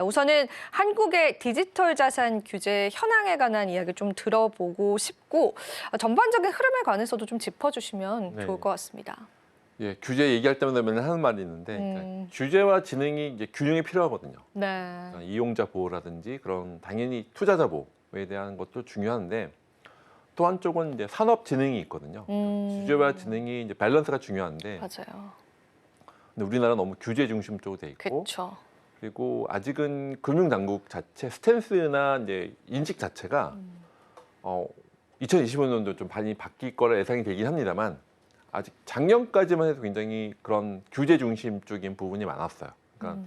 우선은 한국의 디지털 자산 규제 현황에 관한 이야기 좀 들어보고 싶고 전반적인 흐름에 관해서도 좀 짚어주시면 네. 좋을 것 같습니다. 예, 규제 얘기할 때마다 맨날 하는 말이 있는데 그러니까 규제와 진흥이 이제 균형이 필요하거든요. 네. 그러니까 이용자 보호라든지 그런 당연히 투자자 보호에 대한 것도 중요한데 또 한쪽은 이제 산업 진흥이 있거든요. 규제와 진흥이 이제 밸런스가 중요한데 맞아요. 근데 우리나라 너무 규제 중심 쪽으로 돼 있고 그렇죠. 그리고 아직은 금융당국 자체 스탠스나 이제 인식 자체가 2025년도 좀 많이 바뀔 거라 예상이 되긴 합니다만 아직 작년까지만 해도 굉장히 그런 규제 중심 쪽인 부분이 많았어요. 그러니까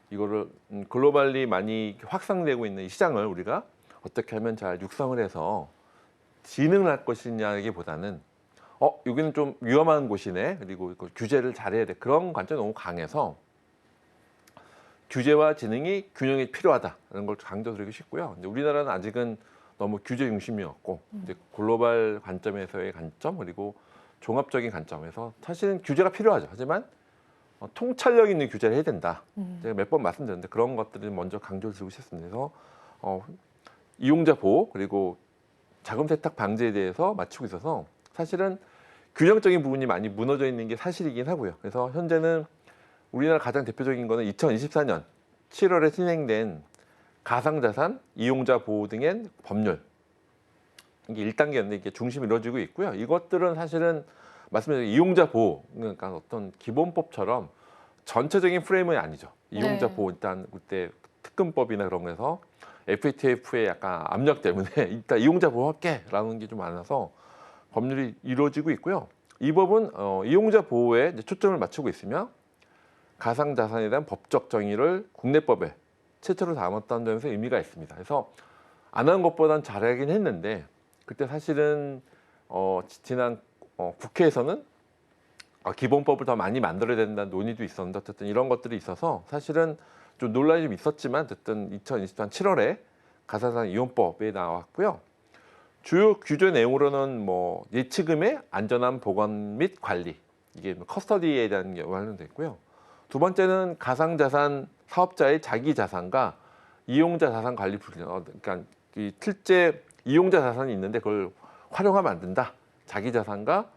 이거를 글로벌리 많이 확산되고 있는 이 시장을 우리가 어떻게 하면 잘 육성을 해서 진흥을 할 것이냐기보다는 여기는 좀 위험한 곳이네. 그리고 이거 규제를 잘해야 돼. 그런 관점이 너무 강해서 규제와 진흥이 균형이 필요하다는 걸 강조드리고 싶고요. 근데 우리나라는 아직은 너무 규제 중심이었고 이제 글로벌 관점에서의 관점 그리고 종합적인 관점에서 사실은 규제가 필요하죠. 하지만 통찰력 있는 규제를 해야 된다. 제가 몇 번 말씀드렸는데 그런 것들을 먼저 강조를 드리고 싶습니다. 그래서 이용자 보호 그리고 자금 세탁 방지에 대해서 맞추고 있어서 사실은 균형적인 부분이 많이 무너져 있는 게 사실이긴 하고요. 그래서 현재는 우리나라 가장 대표적인 거는 2024년 7월에 진행된 가상자산, 이용자 보호 등의 법률. 이게 1단계였는데 이게 중심이 이루어지고 있고요. 이것들은 사실은 말씀드린 이용자 보호, 그러니까 어떤 기본법처럼 전체적인 프레임은 아니죠. 이용자 보호 일단 그때 특근법이나 그런 거에서 FATF의 약간 압력 때문에 일단 이용자 보호할게라는 게 좀 많아서 법률이 이루어지고 있고요. 이 법은 이용자 보호에 이제 초점을 맞추고 있으며 가상자산에 대한 법적 정의를 국내법에 최초로 담았다는 점에서 의미가 있습니다. 그래서 안 한 것보단 잘하긴 했는데 그때 사실은 지난 국회에서는 기본법을 더 많이 만들어야 된다는 논의도 있었는데 어쨌든 이런 것들이 있어서 사실은 좀 논란이 좀 있었지만 어쨌든 2023년 7월에 가상자산 이용법에 나왔고요. 주요 규제 내용으로는 뭐 예치금의 안전한 보관 및 관리 이게 커스터디에 대한 게 관련돼 있고요. 두 번째는 가상자산 사업자의 자기 자산과 이용자 자산 관리 불균. 그러니까 이 실제 이용자 자산이 있는데 그걸 활용하면 안 된다. 자기 자산과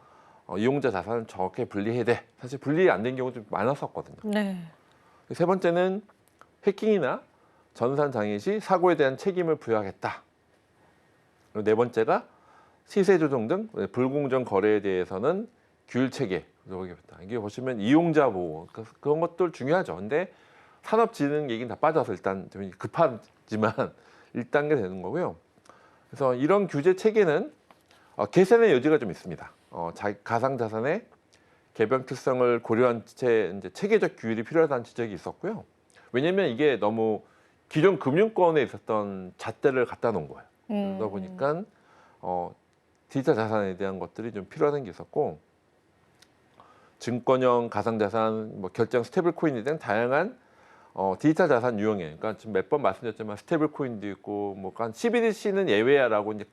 이용자 자산을 정확히 분리해야 돼. 사실 분리 안 된 경우도 많았었거든요. 네. 세 번째는 해킹이나 전산 장애 시 사고에 대한 책임을 부여하겠다. 그리고 네 번째가 시세 조정 등 불공정 거래에 대해서는 규율 체계. 이게 보시면 이용자 보호 그런 것들 중요하죠. 근데 산업진흥 얘기는 다 빠져서 일단 좀 급하지만 1단계 되는 거고요. 그래서 이런 규제 체계는 개선의 여지가 좀 있습니다. 가상자산의 개별 특성을 고려한 채 이제 체계적 규율이 필요하다는 지적이 있었고요. 왜냐하면 이게 너무 기존 금융권에 있었던 잣대를 갖다 놓은 거예요. 그러다 보니까 디지털 자산에 대한 것들이 좀 필요하다는 게 있었고 증권형 가상자산, 뭐 결정 스테이블 코인에 대한 다양한 디지털 자산 유형에, 그러니까 지금 몇 번 말씀드렸지만 스테이블 코인도 있고, 뭐 CBDC는 예외야라고 이제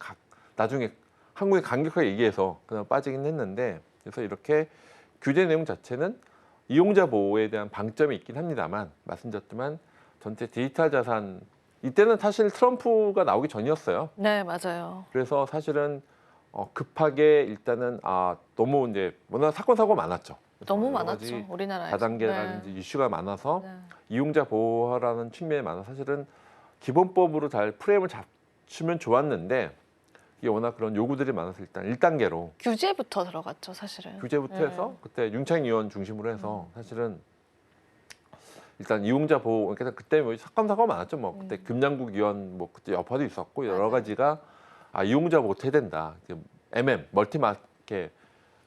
나중에 한국에 강력하게 얘기해서 그냥 빠지긴 했는데, 그래서 이렇게 규제 내용 자체는 이용자 보호에 대한 방점이 있긴 합니다만, 말씀드렸지만 전체 디지털 자산 이때는 사실 트럼프가 나오기 전이었어요. 네, 맞아요. 그래서 사실은 급하게 일단은 너무 이제 워낙 사건 사고 많았죠. 너무 많았죠, 우리나라에서. 다단계라든지 이슈가 많아서 네. 이용자 보호라는 측면이 많아 사실은 기본법으로 잘 프레임을 잡으면 좋았는데 이게 워낙 그런 요구들이 많아서 일단 1단계로 규제부터 들어갔죠, 사실은. 규제부터 해서 그때 윤창희 의원 중심으로 해서 사실은 일단 이용자 보호 그러니까 그때 뭐 사건 사고가 많았죠. 뭐 그때 금양국 의원 뭐 그때 여파도 있었고 여러 가지가 이용자 보호 해야 된다. MM 멀티마켓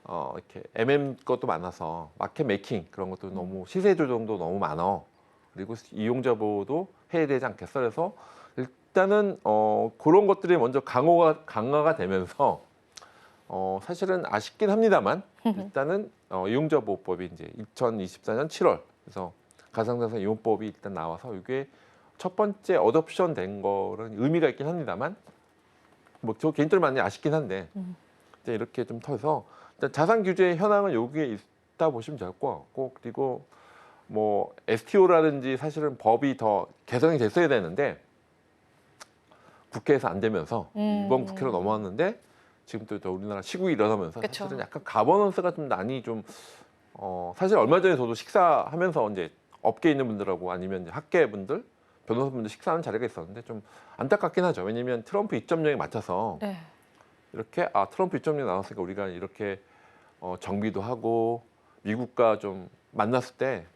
이렇게 MM 것도 많아서 마켓 메이킹 그런 것도 너무 시세 조정도 너무 많아. 그리고 이용자 보호도 해야 되지 않겠어. 그래서 일단은 그런 것들이 먼저 강화가 되면서 사실은 아쉽긴 합니다만 일단은 이용자 보호법이 이제 2024년 7월 그래서 가상자산 이용법이 일단 나와서 이게 첫 번째 어댑션 된 거는 의미가 있긴 합니다만 뭐 저 개인적으로 많이 아쉽긴 한데 이제 이렇게 좀 터서 자산 규제 현황은 여기에 있다 보시면 될 것 같고 그리고 뭐 STO라든지 사실은 법이 더 개선이 됐어야 되는데 국회에서 안 되면서 이번 국회로 넘어왔는데 지금 또 우리나라 시국이 일어나면서 그쵸. 사실은 약간 가버넌스가 좀 많이 좀 사실 얼마 전에 저도 식사하면서 이제 업계에 있는 분들하고 아니면 이제 학계분들 변호사분들 식사하는 자리가 있었는데 좀 안타깝긴 하죠. 왜냐하면 트럼프 2.0에 맞춰서 네. 이렇게 트럼프 2.0 나왔으니까 우리가 이렇게 정비도 하고 미국과 좀 만났을 때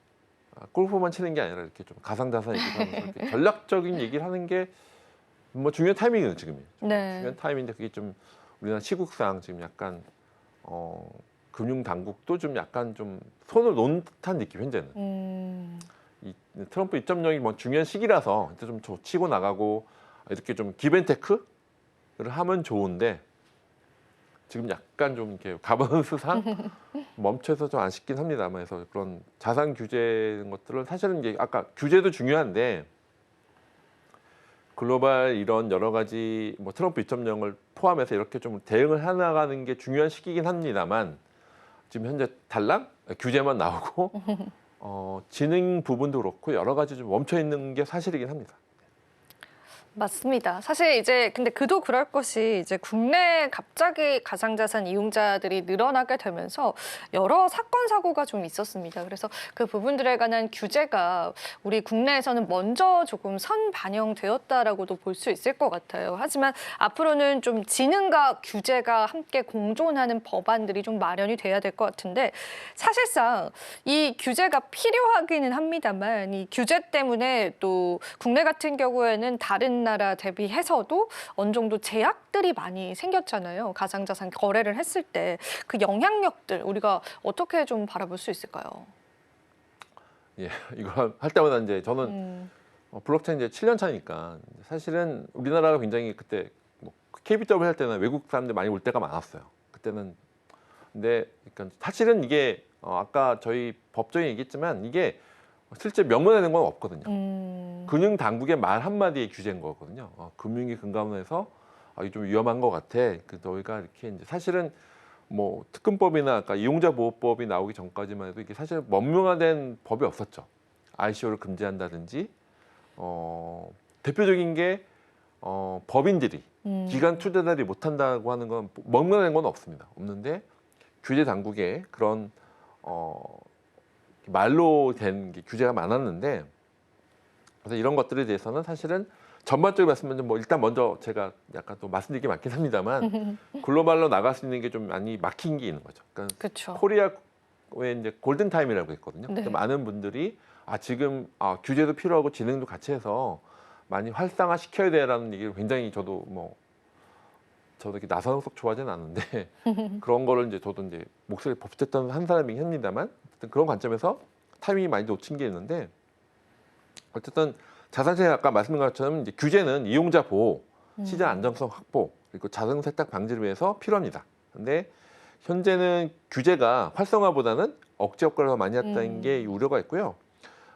골프만 치는 게 아니라 이렇게 좀 가상자산 얘기를 하면서 이렇게 전략적인 얘기를 하는 게 뭐 중요한 타이밍이에요 지금이. 네. 중요한 타이밍인데 그게 좀 우리나라 시국상 지금 약간 금융 당국도 좀 약간 좀 손을 놓은 듯한 느낌 현재는. 이 트럼프 2.0이 뭐 중요한 시기라서 이제 좀 치고 나가고 이렇게 좀 기브앤테크를 하면 좋은데 지금 약간 좀 이렇게 가버넌스상 멈춰서 좀 아쉽긴 합니다만 그래서 그런 자산 규제 것들은 사실은 이제 아까 규제도 중요한데 글로벌 이런 여러 가지 뭐 트럼프 2.0을 포함해서 이렇게 좀 대응을 해나가는 게 중요한 시기긴 합니다만 지금 현재 달랑 규제만 나오고 지능 부분도 그렇고 여러 가지 좀 멈춰 있는 게 사실이긴 합니다. 맞습니다. 사실 이제 근데 그도 그럴 것이 이제 국내에 갑자기 가상자산 이용자들이 늘어나게 되면서 여러 사건 사고가 좀 있었습니다. 그래서 그 부분들에 관한 규제가 우리 국내에서는 먼저 조금 선 반영되었다라고도 볼 수 있을 것 같아요. 하지만 앞으로는 좀 지능과 규제가 함께 공존하는 법안들이 좀 마련이 돼야 될 것 같은데 사실상 이 규제가 필요하기는 합니다만 이 규제 때문에 또 국내 같은 경우에는 다른 나라 대비해서도 어느 정도 제약들이 많이 생겼잖아요. 가상자산 거래를 했을 때 그 영향력들 우리가 어떻게 좀 바라볼 수 있을까요? 예, 이거 할 때마다 이제 저는 블록체인 이제 7년 차니까 사실은 우리나라가 굉장히 그때 뭐 KBW 할 때는 외국 사람들 많이 올 때가 많았어요. 그때는 근데 그러니까 사실은 이게 아까 저희 법정에 얘기했지만 이게 실제 명문화 된 건 없거든요. 금융 당국의 말 한마디에 규제인 거거든요. 금융위 금감원에서 이게 좀 위험한 것 같아. 너희가 이렇게 이제 사실은 뭐 특근법이나 아까 이용자 보호법이 나오기 전까지만 해도 이게 사실 명문화된 법이 없었죠. ICO를 금지한다든지 대표적인 게 법인들이 기관 투자자들이 못한다고 하는 건 명문화된 건 없습니다. 없는데 규제 당국에 그런 말로 된 규제가 많았는데 그래서 이런 것들에 대해서는 사실은 전반적으로 말씀드리면 뭐 일단 먼저 제가 약간 또 말씀드릴 게 많긴 합니다만 글로벌로 나갈 수 있는 게 좀 많이 막힌 게 있는 거죠. 그러니까 그렇죠. 코리아의 이제 골든 타임이라고 했거든요. 네. 그래서 많은 분들이 지금 규제도 필요하고 지능도 같이 해서 많이 활성화 시켜야 돼라는 얘기를 굉장히 저도 이렇게 나서는 속 좋아하지는 않는데 그런 거를 이제 저도 이제 목소리 법됐던 한 사람이긴 합니다만 어쨌든 그런 관점에서 타이밍이 많이 놓친 게 있는데 어쨌든 자산시장에 아까 말씀드린 것처럼 이제 규제는 이용자 보호, 시장 안정성 확보 그리고 자산 세탁 방지를 위해서 필요합니다. 근데 현재는 규제가 활성화보다는 억제 효과를 더 많이 했다는 게 우려가 있고요.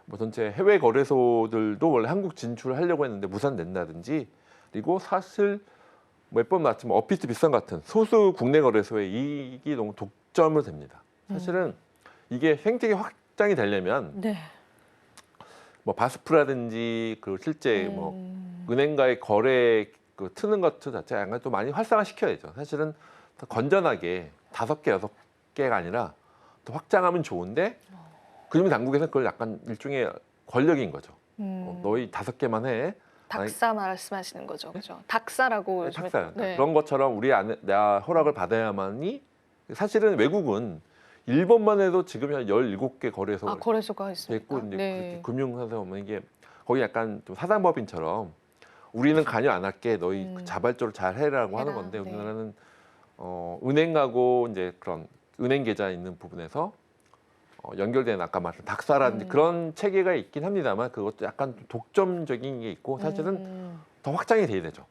뭐 전체 해외 거래소들도 원래 한국 진출하려고 했는데 무산된다든지 그리고 사실 몇 번 나왔지만 어피스 비싼 같은 소수 국내 거래소의 이익이 너무 독점을 됩니다. 사실은 이게 생태계 확장이 되려면 네. 뭐 바스프라든지 그 실제 뭐 은행과의 거래 그 트는 것 자체 약간 또 많이 활성화 시켜야죠. 사실은 더 건전하게 5개, 6개가 아니라 더 확장하면 좋은데 금융 당국에서는 그걸 약간 일종의 권력인 거죠. 너희 5개만 해. 닥사 말씀하시는 거죠, 그죠? 닥사라고 요즘에 탁사 네. 그런 것처럼 우리 안에 나 허락을 받아야만이 사실은 외국은 일본만 해도 지금 한 17개 거래소가 거래소가 있습니까? 있고 이제 네. 그렇게 금융사서 보면 이게 거기 약간 좀 사단법인처럼 우리는 관여 안 할게 너희 자발적으로 잘 해라고 하는 해라, 건데 네. 우리나라는 은행하고 이제 그런 은행 계좌 있는 부분에서 연결된 아까 말한 닥사라든지 그런 체계가 있긴 합니다만 그것도 약간 독점적인 게 있고 사실은 더 확장이 돼야 되죠.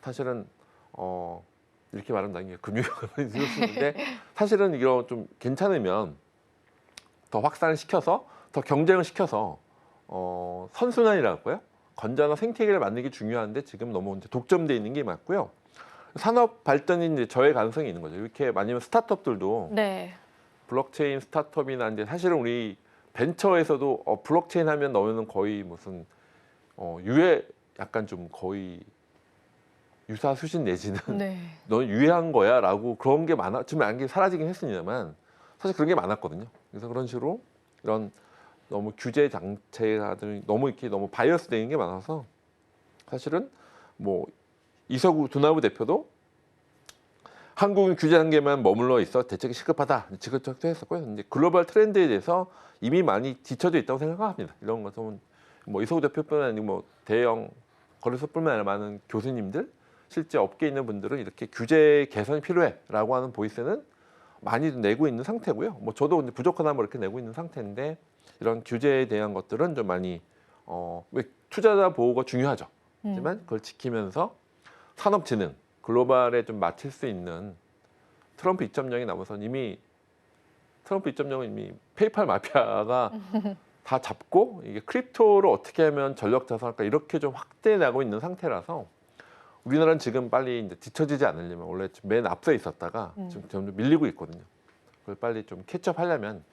사실은 이렇게 말하면 나중에 금융위원회 이렇는데 사실은 이거 좀 괜찮으면 더 확산을 시켜서 더 경쟁을 시켜서 선순환이라고 할까요? 건전한 생태계를 만들기 중요한데 지금 너무 이제 독점돼 있는 게 맞고요. 산업 발전이 이제 저의 가능성이 있는 거죠. 이렇게 아니면 스타트업들도 네. 블록체인 스타트업이나 이제 사실은 우리 벤처에서도 블록체인 하면 너는 거의 무슨 유해 약간 좀 거의 유사 수신 내지는 네. 넌 유해한 거야라고 그런 게 많아. 지금 안게 사라지긴 했습니다만 사실 그런 게 많았거든요. 그래서 그런 식으로 이런 너무 규제 장치가 너무 이렇게 너무 바이어스 되는 게 많아서 사실은 뭐 이서구 두나무 대표도 한국은 규제 단계만 머물러 있어 대책이 시급하다 지적도 했었고요. 이제 글로벌 트렌드에 대해서 이미 많이 뒤처져 있다고 생각합니다. 이런 것은 뭐 이서구 대표뿐만 아니고 뭐 대형 거래소뿐만 아니라 많은 교수님들 실제 업계에 있는 분들은 이렇게 규제 개선이 필요해라고 하는 보이스는 많이 내고 있는 상태고요. 뭐 저도 이제 부족하다 뭐 이렇게 내고 있는 상태인데 이런 규제에 대한 것들은 좀 많이 왜 투자자 보호가 중요하죠. 하지만 그걸 지키면서 산업진흥 글로벌에 좀 맞출 수 있는 트럼프 2.0이 나와서 이미 트럼프 2.0은 이미 페이팔 마피아가 다 잡고 이게 크립토를 어떻게 하면 전력 자산할까 이렇게 좀 확대해 나가고 있는 상태라서 우리나라는 지금 빨리 이제 뒤처지지 않으려면 원래 맨 앞서에 있었다가 지금 점점 밀리고 있거든요. 그걸 빨리 좀 캐치업하려면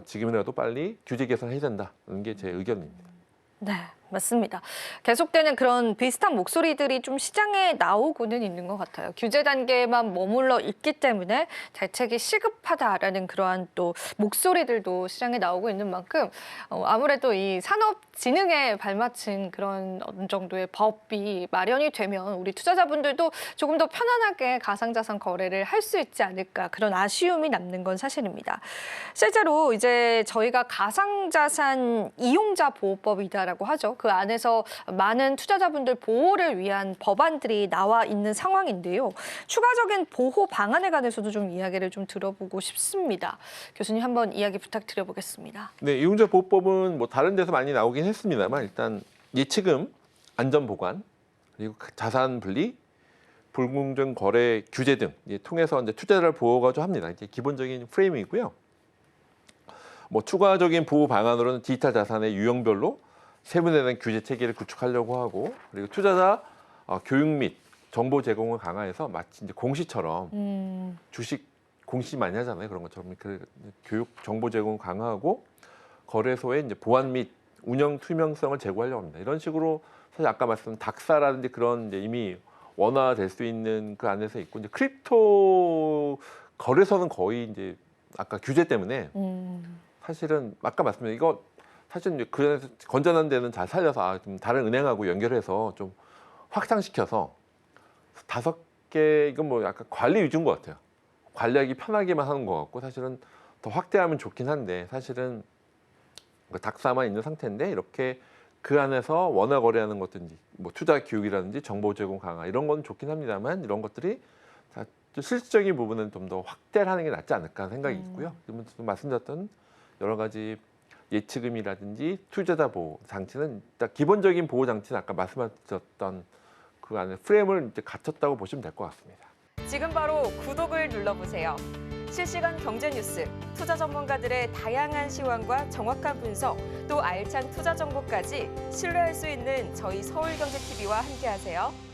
지금이라도 빨리 규제 개선해야 된다는 게 제 의견입니다. 네, 맞습니다. 계속되는 그런 비슷한 목소리들이 좀 시장에 나오고는 있는 것 같아요. 규제 단계만 머물러 있기 때문에 대책이 시급하다라는 그러한 또 목소리들도 시장에 나오고 있는 만큼 아무래도 이 산업진흥에 발맞춘 그런 어느 정도의 법이 마련이 되면 우리 투자자분들도 조금 더 편안하게 가상자산 거래를 할 수 있지 않을까 그런 아쉬움이 남는 건 사실입니다. 실제로 이제 저희가 가상자산 이용자 보호법이다라고 하죠. 그 안에서 많은 투자자분들 보호를 위한 법안들이 나와 있는 상황인데요. 추가적인 보호 방안에 관해서도 좀 이야기를 좀 들어보고 싶습니다. 교수님 한번 이야기 부탁드려보겠습니다. 네, 이용자 보호법은 뭐 다른 데서 많이 나오긴 했습니다만 일단 예치금, 안전보관, 그리고 자산 분리, 불공정 거래 규제 등 통해서 이제 투자자를 보호가 좀 합니다. 이게 기본적인 프레임이고요. 뭐 추가적인 보호 방안으로는 디지털 자산의 유형별로 세분화된 규제 체계를 구축하려고 하고 그리고 투자자 교육 및 정보 제공을 강화해서 마치 이제 공시처럼 주식 공시 많이 하잖아요. 그런 것처럼 그 교육 정보 제공 강화하고 거래소의 이제 보안 및 운영 투명성을 제고하려고 합니다. 이런 식으로 사실 아까 말씀드린 닥사라든지 그런 이제 이미 원화될 수 있는 그 안에서 있고 이제 크립토 거래소는 거의 이제 아까 규제 때문에 사실은 아까 말씀드린 이거 사실 이제 그 안에서 건전한 데는 잘 살려서 좀 다른 은행하고 연결해서 좀 확장시켜서 5개 이건 뭐 약간 관리 위주인 것 같아요. 관리하기 편하게만 하는 것 같고 사실은 더 확대하면 좋긴 한데 사실은 닥사만 있는 상태인데 이렇게 그 안에서 원화 거래하는 것든지 뭐 투자 교육이라든지 정보 제공 강화 이런 건 좋긴 합니다만 이런 것들이 다 실질적인 부분은 좀 더 확대를 하는 게 낫지 않을까 생각이 있고요. 그러면 말씀드렸던 여러 가지 예치금이라든지 투자자 보호 장치는 일단 기본적인 보호 장치는 아까 말씀하셨던 그 안에 프레임을 이제 갖췄다고 보시면 될 것 같습니다. 지금 바로 구독을 눌러보세요. 실시간 경제 뉴스, 투자 전문가들의 다양한 시황과 정확한 분석, 또 알찬 투자 정보까지 신뢰할 수 있는 저희 서울경제TV와 함께하세요.